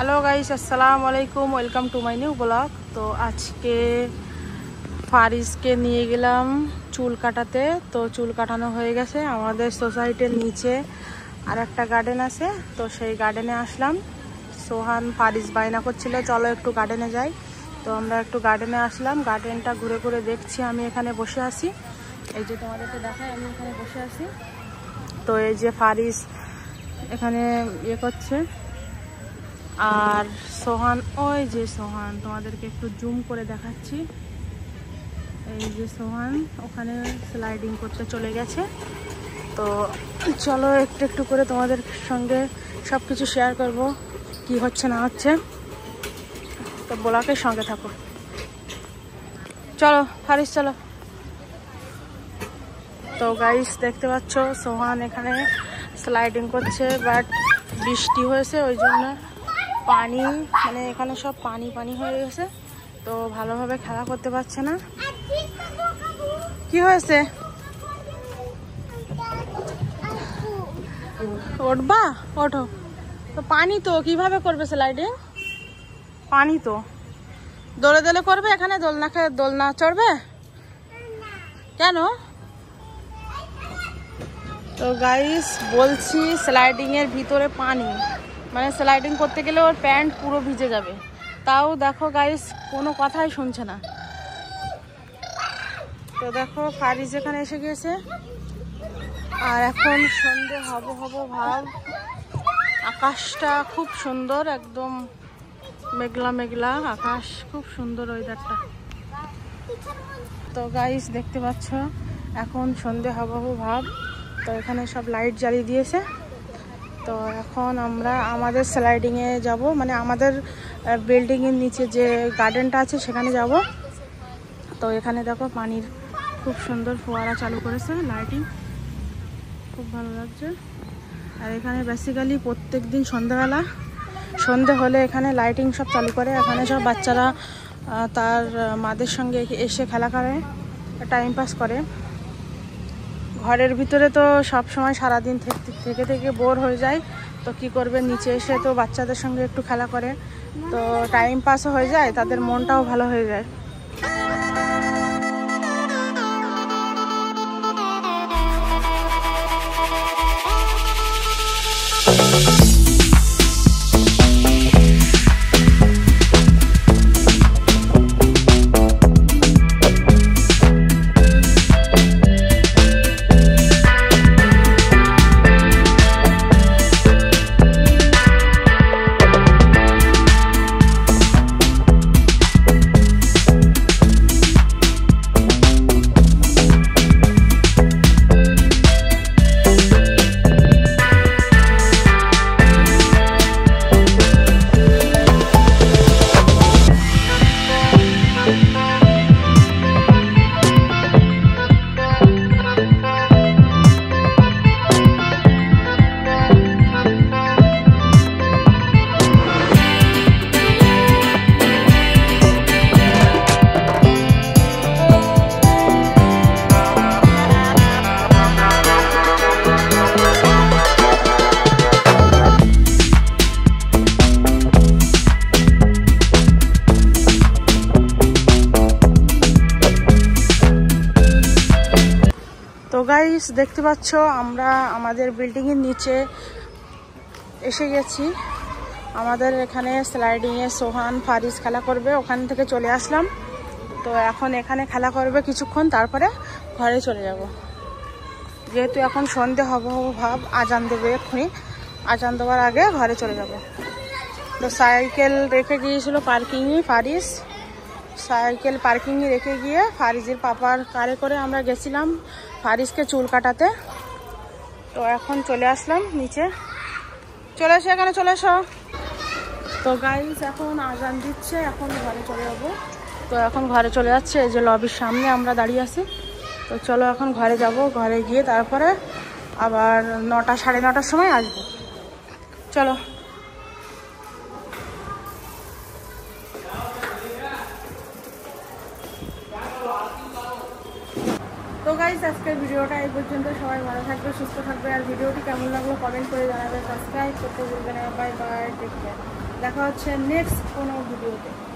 Hello guys, আসসালামু আলাইকুম, welcome to my new blog. তো আজকে ফারিসকে নিয়ে গেলাম চুল কাটাতে। তো চুল কাটানো হয়ে গেছে। আমাদের সোসাইটির নিচে আর একটা গার্ডেন আছে, তো সেই গার্ডেনে আসলাম। সোহান ফারিস বায়না করছিল চলো একটু গার্ডেনে যাই। তো আমরা একটু গার্ডেনে আসলাম। গার্ডেনটা ঘুরে ঘুরে দেখছি। আমি এখানে বসে আছি, এই যে তোমাদেরকে দেখাই, আমি এখানে বসে আছি। তো এই যে ফারিস এখানে ইয়ে করছে, আর সোহান, ওই যে সোহান, তোমাদেরকে একটু জুম করে দেখাচ্ছি। এই যে সোহান ওখানে স্লাইডিং করতে চলে গেছে। তো চলো একটু একটু করে তোমাদের সঙ্গে সব কিছু শেয়ার করব, কি হচ্ছে না হচ্ছে। তো ব্লগের সঙ্গে থাকো। চলো ফারিস চলো। তো গাইস দেখতে পাচ্ছ সোহান এখানে স্লাইডিং করছে, বাট বৃষ্টি হয়েছে ওই জন্য পানি, মানে এখানে সব পানি পানি হয়ে গেছে, তো ভালোভাবে খেলা করতে পারছে না। কি হয়েছে? উঠবা? ওঠো। তো পানি তো কিভাবে করবে স্লাইডিং? পানি তো দোলে দোলে করবে, এখানে দোলনা চড়বে কেন? তো গাইস বলছি স্লাইডিং এর ভিতরে পানি, মানে স্লাইডিং করতে গেলে ওর প্যান্ট পুরো ভিজে যাবে। তাও দেখো গাইস কোনো কথাই শুনছে না। তো দেখো ফারিস এখানে এসে গিয়েছে, আর এখন সন্ধে হব ভাব। আকাশটা খুব সুন্দর, একদম মেঘলা মেঘলা আকাশ, খুব সুন্দর ওয়েদারটা। তো গাইস দেখতে পাচ্ছ এখন সন্ধে হব ভাব। তো এখানে সব লাইট জ্বালিয়ে দিয়েছে। তো এখন আমরা আমাদের স্লাইডিংয়ে যাব, মানে আমাদের বিল্ডিংয়ের নিচে যে গার্ডেনটা আছে সেখানে যাব। তো এখানে দেখো পানির খুব সুন্দর ফোয়ারা চালু করেছে, লাইটিং খুব ভালো লাগছে। আর এখানে বেসিক্যালি প্রত্যেক দিন সন্ধে হলে এখানে লাইটিং সব চালু করে। এখানে সব বাচ্চারা তার মাদের সঙ্গে এসে খেলা করে, টাইম পাস করে। ঘরের ভিতরে তো সব সময় সারাদিন থেকে থেকে বোর হয়ে যায়, তো কি করবে, নিচে এসে তো বাচ্চাদের সঙ্গে একটু খেলা করে, তো টাইম পাসও হয়ে যায়, তাদের মনটাও ভালো হয়ে যায়। তো গাইস দেখতে পাচ্ছ আমরা আমাদের বিল্ডিংয়ের নিচে এসে গেছি। আমাদের এখানে স্লাইডিংয়ে সোহান ফারিস খেলা করবে, ওখান থেকে চলে আসলাম। তো এখন এখানে খেলা করবে কিছুক্ষণ, তারপরে ঘরে চলে যাব। যেহেতু এখন সন্ধে হব ভাব, আজান দেবে এক্ষুনি, আজান দেওয়ার আগে ঘরে চলে যাব। তো সাইকেল রেখে গিয়েছিল পার্কিংয়ে, ফারিস সাইকেল পার্কিংয়ে রেখে গিয়ে ফারিসের পাপার কারে করে আমরা গেছিলাম ফারিসকে চুল কাটাতে। তো এখন চলে আসলাম নিচে, চলে এসো, এখানে চলে এসো। তো গাইস এখন আজান দিচ্ছে, এখন ঘরে চলে যাবো। তো এখন ঘরে চলে যাচ্ছে, এই যে লবির সামনে আমরা দাঁড়িয়ে আছি। তো চলো এখন ঘরে যাব, ঘরে গিয়ে তারপরে আবার 9টা সাড়ে 9টার সময় আসবো। চলো। তো গাইস আজকের ভিডিওটা এই পর্যন্ত। সবাই ভালো থাকবে, সুস্থ থাকবে। আর ভিডিওটি কেমন লাগলো কমেন্ট করে জানাবে, সাবস্ক্রাইব করতে ভুলবেন না। Bye bye, take care. দেখা হচ্ছে নেক্সট কোনো ভিডিওতে।